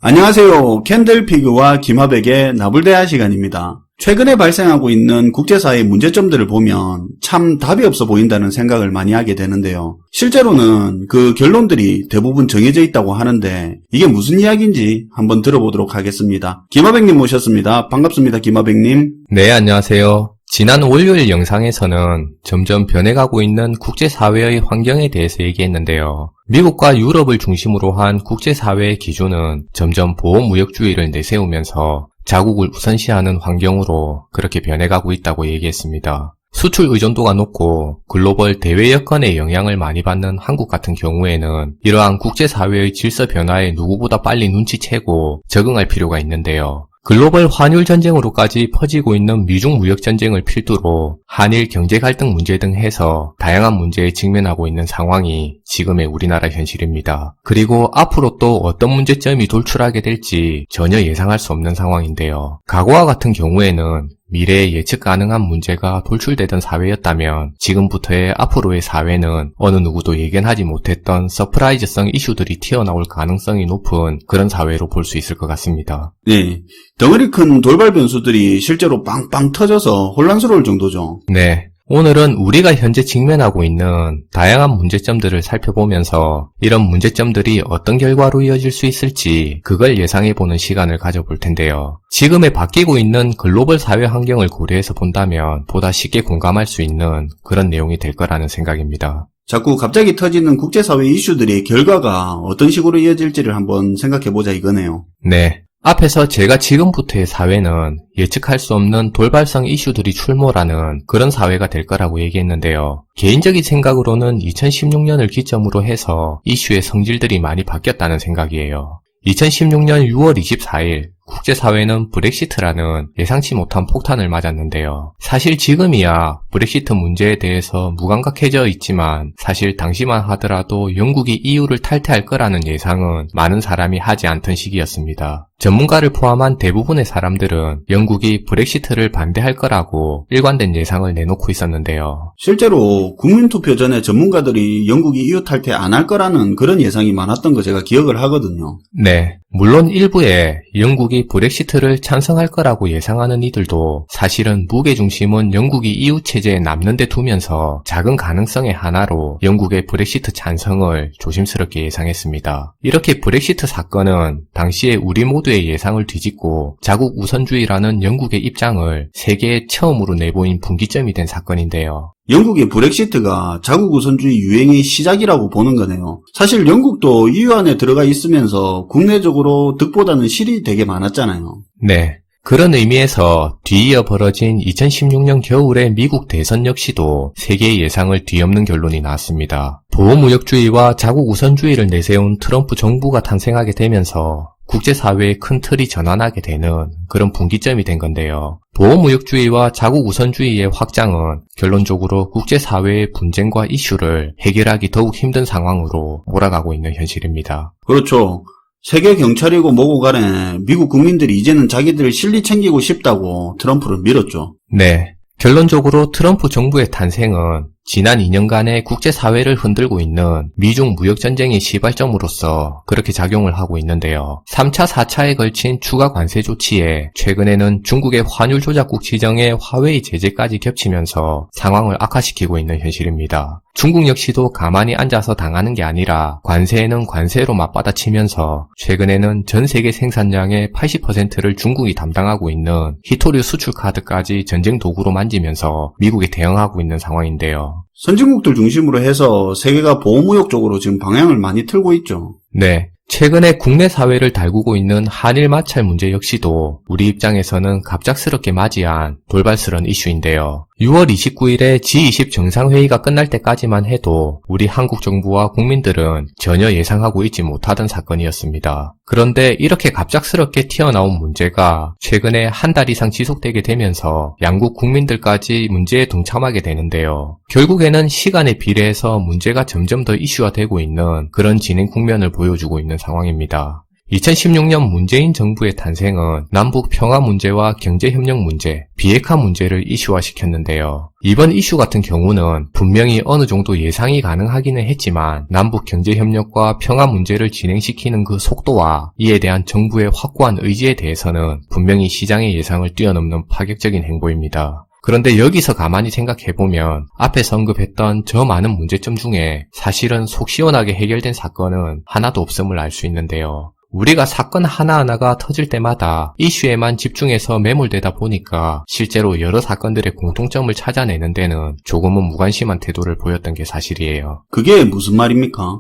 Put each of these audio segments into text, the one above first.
안녕하세요. 캔들피그와 김하백의 나불대화 시간입니다. 최근에 발생하고 있는 국제사회의 문제점들을 보면 참 답이 없어 보인다는 생각을 많이 하게 되는데요. 실제로는 그 결론들이 대부분 정해져 있다고 하는데 이게 무슨 이야기인지 한번 들어보도록 하겠습니다. 김하백님 모셨습니다. 반갑습니다. 김하백님. 네, 안녕하세요. 지난 월요일 영상에서는 점점 변해가고 있는 국제사회의 환경에 대해서 얘기했는데요. 미국과 유럽을 중심으로 한 국제사회의 기준은 점점 보호무역주의를 내세우면서 자국을 우선시하는 환경으로 그렇게 변해가고 있다고 얘기했습니다. 수출 의존도가 높고 글로벌 대외 여건에 영향을 많이 받는 한국 같은 경우에는 이러한 국제사회의 질서 변화에 누구보다 빨리 눈치채고 적응할 필요가 있는데요. 글로벌 환율 전쟁으로까지 퍼지고 있는 미중 무역 전쟁을 필두로 한일 경제 갈등 문제 등 해서 다양한 문제에 직면하고 있는 상황이 지금의 우리나라 현실입니다. 그리고 앞으로 또 어떤 문제점이 돌출하게 될지 전혀 예상할 수 없는 상황인데요. 과거와 같은 경우에는 미래에 예측 가능한 문제가 돌출되던 사회였다면 지금부터의 앞으로의 사회는 어느 누구도 예견하지 못했던 서프라이즈성 이슈들이 튀어나올 가능성이 높은 그런 사회로 볼 수 있을 것 같습니다. 네, 덩어리 큰 돌발 변수들이 실제로 빵빵 터져서 혼란스러울 정도죠. 네. 오늘은 우리가 현재 직면하고 있는 다양한 문제점들을 살펴보면서 이런 문제점들이 어떤 결과로 이어질 수 있을지 그걸 예상해보는 시간을 가져볼 텐데요. 지금의 바뀌고 있는 글로벌 사회 환경을 고려해서 본다면 보다 쉽게 공감할 수 있는 그런 내용이 될 거라는 생각입니다. 자꾸 갑자기 터지는 국제사회 이슈들의 결과가 어떤 식으로 이어질지를 한번 생각해보자 이거네요. 네. 앞에서 제가 지금부터의 사회는 예측할 수 없는 돌발성 이슈들이 출몰하는 그런 사회가 될 거라고 얘기했는데요. 개인적인 생각으로는 2016년을 기점으로 해서 이슈의 성질들이 많이 바뀌었다는 생각이에요. 2016년 6월 24일 국제사회는 브렉시트라는 예상치 못한 폭탄을 맞았는데요. 사실 지금이야 브렉시트 문제에 대해서 무감각해져 있지만 사실 당시만 하더라도 영국이 EU를 탈퇴할 거라는 예상은 많은 사람이 하지 않던 시기였습니다. 전문가를 포함한 대부분의 사람들은 영국이 브렉시트를 반대할 거라고 일관된 예상을 내놓고 있었는데요. 실제로 국민투표 전에 전문가들이 영국이 EU 탈퇴 안 할 거라는 그런 예상이 많았던 거 제가 기억을 하거든요. 네. 물론 일부에 영국이 브렉시트를 찬성할 거라고 예상하는 이들도 사실은 무게중심은 영국이 EU 체제에 남는 데 두면서 작은 가능성의 하나로 영국의 브렉시트 찬성을 조심스럽게 예상했습니다. 이렇게 브렉시트 사건은 당시에 우리 모두의 예상을 뒤집고 자국 우선주의라는 영국의 입장을 세계에 처음으로 내보인 분기점이 된 사건인데요. 영국의 브렉시트가 자국 우선주의 유행의 시작이라고 보는 거네요. 사실 영국도 EU 안에 들어가 있으면서 국내적으로 득보다는 실이 되게 많았잖아요. 네. 그런 의미에서 뒤이어 벌어진 2016년 겨울의 미국 대선 역시도 세계의 예상을 뒤엎는 결론이 나왔습니다. 보호무역주의와 자국 우선주의를 내세운 트럼프 정부가 탄생하게 되면서 국제사회의 큰 틀이 전환하게 되는 그런 분기점이 된 건데요. 보호무역주의와 자국 우선주의의 확장은 결론적으로 국제사회의 분쟁과 이슈를 해결하기 더욱 힘든 상황으로 몰아가고 있는 현실입니다. 그렇죠. 세계 경찰이고 뭐고 간에 미국 국민들이 이제는 자기들 실리 챙기고 싶다고 트럼프를 밀었죠. 네. 결론적으로 트럼프 정부의 탄생은 지난 2년간의 국제사회를 흔들고 있는 미중 무역전쟁의 시발점으로서 그렇게 작용을 하고 있는데요. 3차, 4차에 걸친 추가 관세 조치에 최근에는 중국의 환율 조작국 지정의 화웨이 제재까지 겹치면서 상황을 악화시키고 있는 현실입니다. 중국 역시도 가만히 앉아서 당하는 게 아니라 관세에는 관세로 맞받아치면서 최근에는 전 세계 생산량의 80%를 중국이 담당하고 있는 히토류 수출 카드까지 전쟁 도구로 만지면서 미국에 대응하고 있는 상황인데요. 선진국들 중심으로 해서 세계가 보호무역 쪽으로 지금 방향을 많이 틀고 있죠. 네. 최근에 국내 사회를 달구고 있는 한일 마찰 문제 역시도 우리 입장에서는 갑작스럽게 맞이한 돌발스러운 이슈인데요. 6월 29일에 G20 정상회의가 끝날 때까지만 해도 우리 한국 정부와 국민들은 전혀 예상하고 있지 못하던 사건이었습니다. 그런데 이렇게 갑작스럽게 튀어나온 문제가 최근에 한 달 이상 지속되게 되면서 양국 국민들까지 문제에 동참하게 되는데요. 결국에는 시간에 비례해서 문제가 점점 더 이슈화되고 있는 그런 진행 국면을 보여주고 있는 상황입니다. 2016년 문재인 정부의 탄생은 남북 평화 문제와 경제협력 문제, 비핵화 문제를 이슈화시켰는데요. 이번 이슈 같은 경우는 분명히 어느 정도 예상이 가능하기는 했지만 남북 경제협력과 평화 문제를 진행시키는 그 속도와 이에 대한 정부의 확고한 의지에 대해서는 분명히 시장의 예상을 뛰어넘는 파격적인 행보입니다. 그런데 여기서 가만히 생각해보면 앞에서 언급했던 저 많은 문제점 중에 사실은 속 시원하게 해결된 사건은 하나도 없음을 알 수 있는데요. 우리가 사건 하나하나가 터질 때마다 이슈에만 집중해서 매몰되다 보니까 실제로 여러 사건들의 공통점을 찾아내는 데는 조금은 무관심한 태도를 보였던 게 사실이에요. 그게 무슨 말입니까?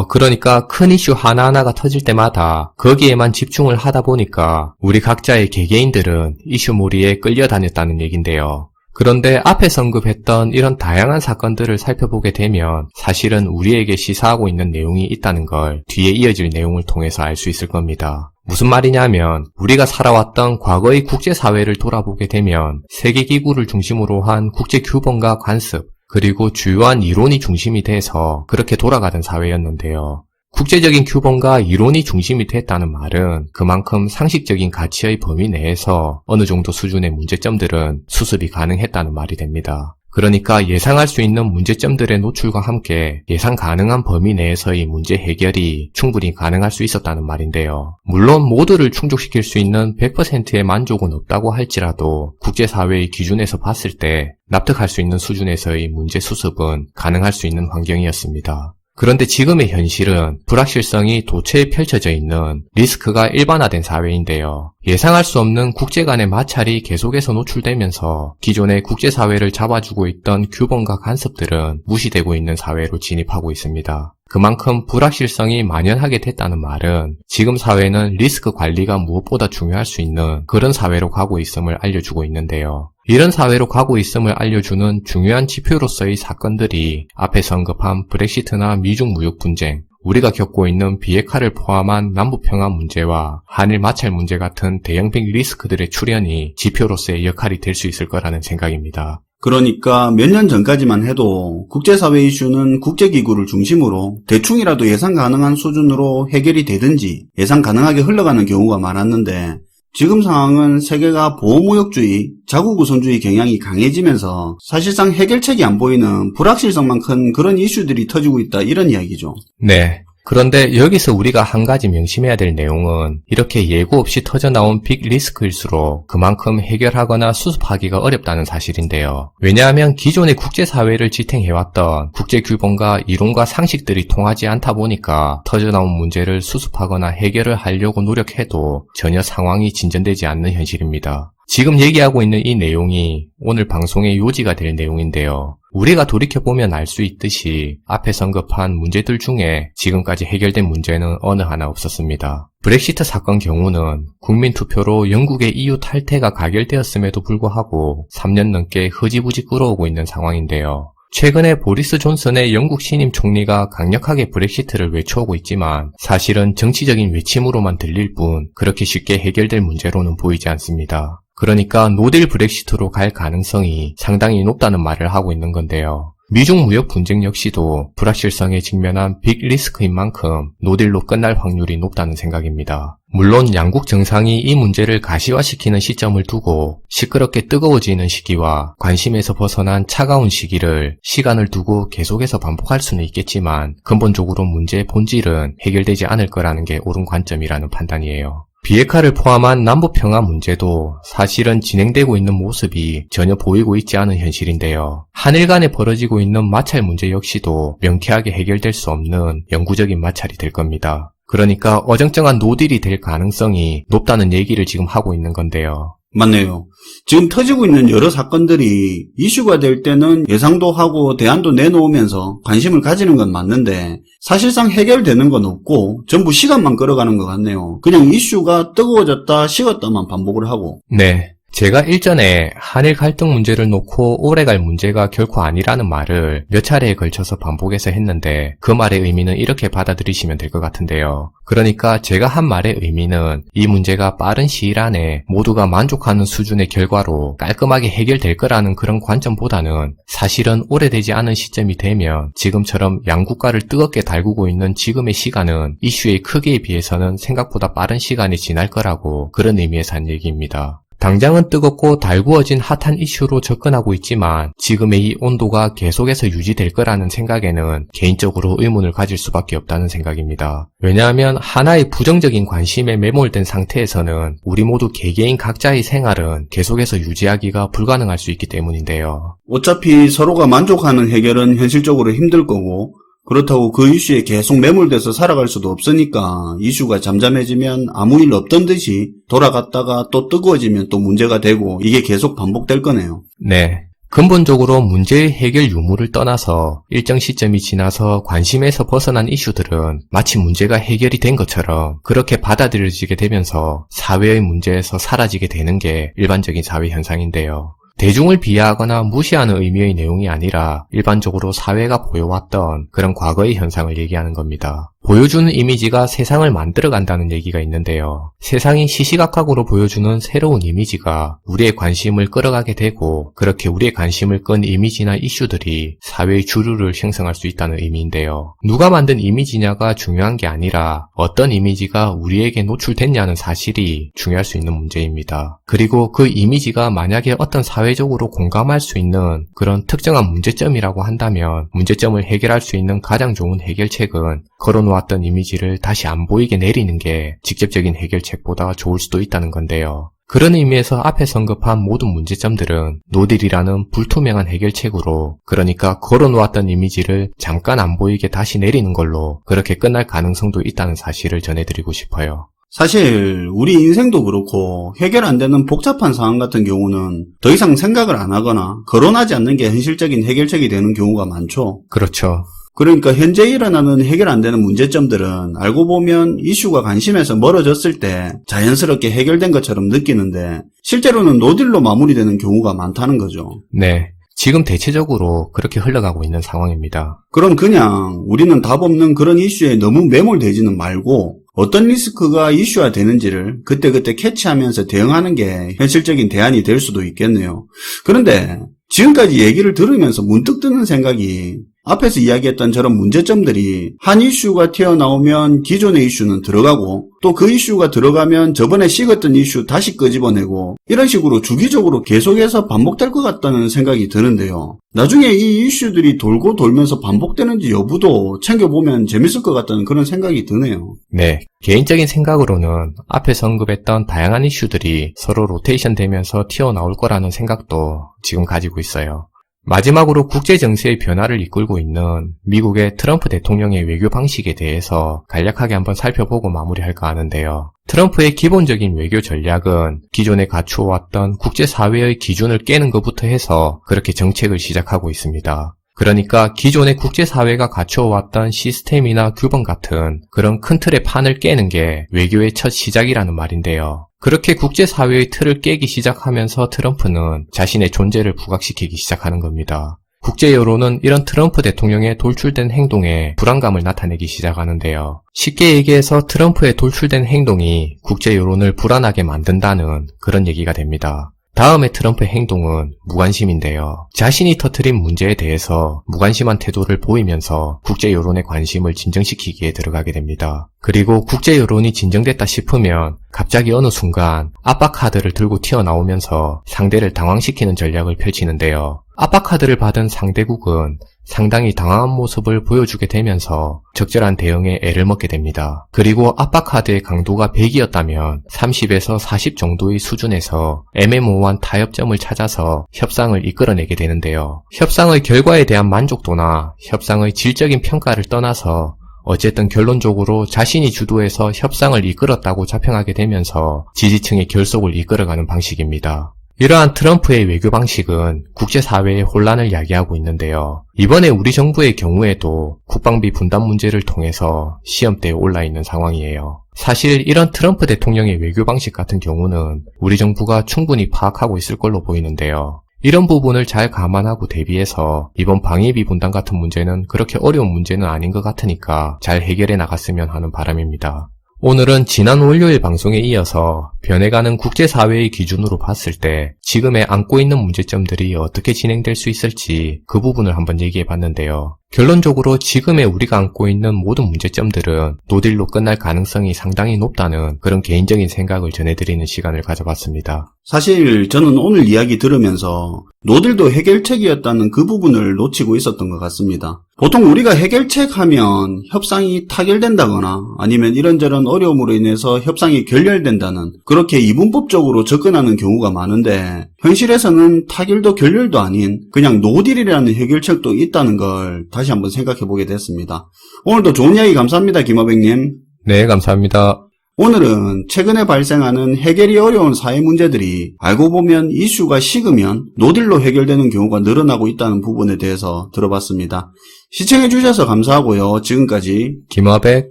그러니까 큰 이슈 하나하나가 터질 때마다 거기에만 집중을 하다 보니까 우리 각자의 개개인들은 이슈몰이에 끌려다녔다는 얘긴데요. 그런데 앞에서 언급했던 이런 다양한 사건들을 살펴보게 되면 사실은 우리에게 시사하고 있는 내용이 있다는 걸 뒤에 이어질 내용을 통해서 알 수 있을 겁니다. 무슨 말이냐면 우리가 살아왔던 과거의 국제사회를 돌아보게 되면 세계기구를 중심으로 한 국제규범과 관습, 그리고 주요한 이론이 중심이 돼서 그렇게 돌아가던 사회였는데요. 국제적인 규범과 이론이 중심이 됐다는 말은 그만큼 상식적인 가치의 범위 내에서 어느 정도 수준의 문제점들은 수습이 가능했다는 말이 됩니다. 그러니까 예상할 수 있는 문제점들의 노출과 함께 예상 가능한 범위 내에서의 문제 해결이 충분히 가능할 수 있었다는 말인데요. 물론 모두를 충족시킬 수 있는 100%의 만족은 없다고 할지라도 국제사회의 기준에서 봤을 때 납득할 수 있는 수준에서의 문제 수습은 가능할 수 있는 환경이었습니다. 그런데 지금의 현실은 불확실성이 도처에 펼쳐져 있는 리스크가 일반화된 사회인데요. 예상할 수 없는 국제 간의 마찰이 계속해서 노출되면서 기존의 국제사회를 잡아주고 있던 규범과 간섭들은 무시되고 있는 사회로 진입하고 있습니다. 그만큼 불확실성이 만연하게 됐다는 말은 지금 사회는 리스크 관리가 무엇보다 중요할 수 있는 그런 사회로 가고 있음을 알려주고 있는데요. 이런 사회로 가고 있음을 알려주는 중요한 지표로서의 사건들이 앞에서 언급한 브렉시트나 미중 무역 분쟁, 우리가 겪고 있는 비핵화를 포함한 남북평화 문제와 한일 마찰 문제 같은 대형 빅 리스크들의 출현이 지표로서의 역할이 될 수 있을 거라는 생각입니다. 그러니까 몇 년 전까지만 해도 국제사회 이슈는 국제기구를 중심으로 대충이라도 예상 가능한 수준으로 해결이 되든지 예상 가능하게 흘러가는 경우가 많았는데 지금 상황은 세계가 보호무역주의, 자국우선주의 경향이 강해지면서 사실상 해결책이 안 보이는 불확실성만 큰 그런 이슈들이 터지고 있다 이런 이야기죠. 네. 그런데 여기서 우리가 한 가지 명심해야 될 내용은 이렇게 예고 없이 터져나온 빅 리스크일수록 그만큼 해결하거나 수습하기가 어렵다는 사실인데요. 왜냐하면 기존의 국제사회를 지탱해왔던 국제규범과 이론과 상식들이 통하지 않다 보니까 터져나온 문제를 수습하거나 해결을 하려고 노력해도 전혀 상황이 진전되지 않는 현실입니다. 지금 얘기하고 있는 이 내용이 오늘 방송의 요지가 될 내용인데요. 우리가 돌이켜보면 알 수 있듯이 앞에서 언급한 문제들 중에 지금까지 해결된 문제는 어느 하나 없었습니다. 브렉시트 사건 경우는 국민투표로 영국의 EU 탈퇴가 가결되었음에도 불구하고 3년 넘게 흐지부지 끌어오고 있는 상황인데요. 최근에 보리스 존슨의 영국 신임 총리가 강력하게 브렉시트를 외쳐오고 있지만 사실은 정치적인 외침으로만 들릴 뿐 그렇게 쉽게 해결될 문제로는 보이지 않습니다. 그러니까 노딜 브렉시트로 갈 가능성이 상당히 높다는 말을 하고 있는 건데요. 미중 무역 분쟁 역시도 불확실성에 직면한 빅 리스크인 만큼 노딜로 끝날 확률이 높다는 생각입니다. 물론 양국 정상이 이 문제를 가시화시키는 시점을 두고 시끄럽게 뜨거워지는 시기와 관심에서 벗어난 차가운 시기를 시간을 두고 계속해서 반복할 수는 있겠지만 근본적으로 문제의 본질은 해결되지 않을 거라는 게 옳은 관점이라는 판단이에요. 비핵화를 포함한 남북평화 문제도 사실은 진행되고 있는 모습이 전혀 보이고 있지 않은 현실인데요. 한일 간에 벌어지고 있는 마찰 문제 역시도 명쾌하게 해결될 수 없는 영구적인 마찰이 될 겁니다. 그러니까 어정쩡한 노딜이 될 가능성이 높다는 얘기를 지금 하고 있는 건데요. 맞네요. 지금 터지고 있는 여러 사건들이 이슈가 될 때는 예상도 하고 대안도 내놓으면서 관심을 가지는 건 맞는데 사실상 해결되는 건 없고 전부 시간만 끌어가는 것 같네요. 그냥 이슈가 뜨거워졌다 식었다만 반복을 하고. 네. 제가 일전에 한일 갈등 문제를 놓고 오래갈 문제가 결코 아니라는 말을 몇 차례에 걸쳐서 반복해서 했는데 그 말의 의미는 이렇게 받아들이시면 될 것 같은데요. 그러니까 제가 한 말의 의미는 이 문제가 빠른 시일 안에 모두가 만족하는 수준의 결과로 깔끔하게 해결될 거라는 그런 관점보다는 사실은 오래되지 않은 시점이 되면 지금처럼 양국가를 뜨겁게 달구고 있는 지금의 시간은 이슈의 크기에 비해서는 생각보다 빠른 시간이 지날 거라고 그런 의미에서 한 얘기입니다. 당장은 뜨겁고 달구어진 핫한 이슈로 접근하고 있지만 지금의 이 온도가 계속해서 유지될 거라는 생각에는 개인적으로 의문을 가질 수밖에 없다는 생각입니다. 왜냐하면 하나의 부정적인 관심에 매몰된 상태에서는 우리 모두 개개인 각자의 생활은 계속해서 유지하기가 불가능할 수 있기 때문인데요. 어차피 서로가 만족하는 해결은 현실적으로 힘들 거고 그렇다고 그 이슈에 계속 매몰돼서 살아갈 수도 없으니까 이슈가 잠잠해지면 아무 일 없던 듯이 돌아갔다가 또 뜨거워지면 또 문제가 되고 이게 계속 반복될 거네요. 네. 근본적으로 문제의 해결 유무를 떠나서 일정 시점이 지나서 관심에서 벗어난 이슈들은 마치 문제가 해결이 된 것처럼 그렇게 받아들여지게 되면서 사회의 문제에서 사라지게 되는 게 일반적인 사회 현상인데요. 대중을 비하하거나 무시하는 의미의 내용이 아니라 일반적으로 사회가 보여왔던 그런 과거의 현상을 얘기하는 겁니다. 보여주는 이미지가 세상을 만들어간다는 얘기가 있는데요. 세상이 시시각각으로 보여주는 새로운 이미지가 우리의 관심을 끌어가게 되고 그렇게 우리의 관심을 끈 이미지나 이슈들이 사회의 주류를 형성할 수 있다는 의미인데요. 누가 만든 이미지냐가 중요한 게 아니라 어떤 이미지가 우리에게 노출됐냐는 사실이 중요할 수 있는 문제입니다. 그리고 그 이미지가 만약에 어떤 사회적으로 공감할 수 있는 그런 특정한 문제점이라고 한다면 문제점을 해결할 수 있는 가장 좋은 해결책은 걸어놓았던 이미지를 다시 안 보이게 내리는 게 직접적인 해결책보다 좋을 수도 있다는 건데요. 그런 의미에서 앞에서 언급한 모든 문제점들은 노딜이라는 불투명한 해결책으로 그러니까 걸어놓았던 이미지를 잠깐 안 보이게 다시 내리는 걸로 그렇게 끝날 가능성도 있다는 사실을 전해드리고 싶어요. 사실 우리 인생도 그렇고 해결 안 되는 복잡한 상황 같은 경우는 더 이상 생각을 안 하거나 거론하지 않는 게 현실적인 해결책이 되는 경우가 많죠. 그렇죠. 그러니까 현재 일어나는 해결 안 되는 문제점들은 알고 보면 이슈가 관심에서 멀어졌을 때 자연스럽게 해결된 것처럼 느끼는데 실제로는 노딜로 마무리되는 경우가 많다는 거죠. 네. 지금 대체적으로 그렇게 흘러가고 있는 상황입니다. 그럼 그냥 우리는 답 없는 그런 이슈에 너무 매몰되지는 말고 어떤 리스크가 이슈화 되는지를 그때그때 캐치하면서 대응하는 게 현실적인 대안이 될 수도 있겠네요. 그런데 지금까지 얘기를 들으면서 문득 드는 생각이 앞에서 이야기했던 저런 문제점들이 한 이슈가 튀어나오면 기존의 이슈는 들어가고 또 그 이슈가 들어가면 저번에 식었던 이슈 다시 끄집어내고 이런 식으로 주기적으로 계속해서 반복될 것 같다는 생각이 드는데요. 나중에 이 이슈들이 돌고 돌면서 반복되는지 여부도 챙겨보면 재밌을 것 같다는 그런 생각이 드네요. 네. 개인적인 생각으로는 앞에서 언급했던 다양한 이슈들이 서로 로테이션 되면서 튀어나올 거라는 생각도 지금 가지고 있어요. 마지막으로 국제정세의 변화를 이끌고 있는 미국의 트럼프 대통령의 외교 방식에 대해서 간략하게 한번 살펴보고 마무리할까 하는데요. 트럼프의 기본적인 외교 전략은 기존에 갖추어왔던 국제사회의 기준을 깨는 것부터 해서 그렇게 정책을 시작하고 있습니다. 그러니까 기존의 국제사회가 갖추어왔던 시스템이나 규범 같은 그런 큰 틀의 판을 깨는 게 외교의 첫 시작이라는 말인데요. 그렇게 국제사회의 틀을 깨기 시작하면서 트럼프는 자신의 존재를 부각시키기 시작하는 겁니다. 국제 여론은 이런 트럼프 대통령의 돌출된 행동에 불안감을 나타내기 시작하는데요. 쉽게 얘기해서 트럼프의 돌출된 행동이 국제 여론을 불안하게 만든다는 그런 얘기가 됩니다. 다음에 트럼프의 행동은 무관심인데요. 자신이 터뜨린 문제에 대해서 무관심한 태도를 보이면서 국제 여론의 관심을 진정시키기에 들어가게 됩니다. 그리고 국제 여론이 진정됐다 싶으면 갑자기 어느 순간 압박 카드를 들고 튀어나오면서 상대를 당황시키는 전략을 펼치는데요. 압박 카드를 받은 상대국은 상당히 당황한 모습을 보여주게 되면서 적절한 대응에 애를 먹게 됩니다. 그리고 압박 카드의 강도가 100이었다면 30에서 40 정도의 수준에서 애매모호한 타협점을 찾아서 협상을 이끌어내게 되는데요. 협상의 결과에 대한 만족도나 협상의 질적인 평가를 떠나서 어쨌든 결론적으로 자신이 주도해서 협상을 이끌었다고 자평하게 되면서 지지층의 결속을 이끌어가는 방식입니다. 이러한 트럼프의 외교 방식은 국제사회의 혼란을 야기하고 있는데요. 이번에 우리 정부의 경우에도 국방비 분담 문제를 통해서 시험대에 올라 있는 상황이에요. 사실 이런 트럼프 대통령의 외교 방식 같은 경우는 우리 정부가 충분히 파악하고 있을 걸로 보이는데요. 이런 부분을 잘 감안하고 대비해서 이번 방위비 분담 같은 문제는 그렇게 어려운 문제는 아닌 것 같으니까 잘 해결해 나갔으면 하는 바람입니다. 오늘은 지난 월요일 방송에 이어서 변해가는 국제사회의 기준으로 봤을 때 지금에 안고 있는 문제점들이 어떻게 진행될 수 있을지 그 부분을 한번 얘기해 봤는데요. 결론적으로 지금의 우리가 안고 있는 모든 문제점들은 노딜로 끝날 가능성이 상당히 높다는 그런 개인적인 생각을 전해드리는 시간을 가져봤습니다. 사실 저는 오늘 이야기 들으면서 노딜도 해결책이었다는 그 부분을 놓치고 있었던 것 같습니다. 보통 우리가 해결책 하면 협상이 타결된다거나 아니면 이런저런 어려움으로 인해서 협상이 결렬된다는 그렇게 이분법적으로 접근하는 경우가 많은데 현실에서는 타결도 결렬도 아닌 그냥 노딜이라는 해결책도 있다는 걸 다시 한번 생각해 보게 됐습니다. 오늘도 좋은 이야기 감사합니다, 김하백님. 네, 감사합니다. 오늘은 최근에 발생하는 해결이 어려운 사회 문제들이 알고 보면 이슈가 식으면 노딜로 해결되는 경우가 늘어나고 있다는 부분에 대해서 들어봤습니다. 시청해 주셔서 감사하고요. 지금까지 김하백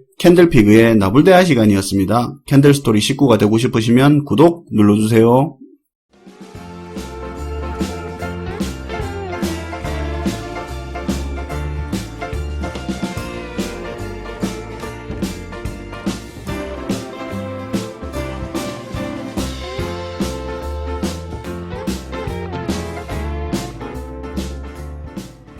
캔들피그의 나불대화 시간이었습니다. 캔들스토리 식구가 되고 싶으시면 구독 눌러주세요.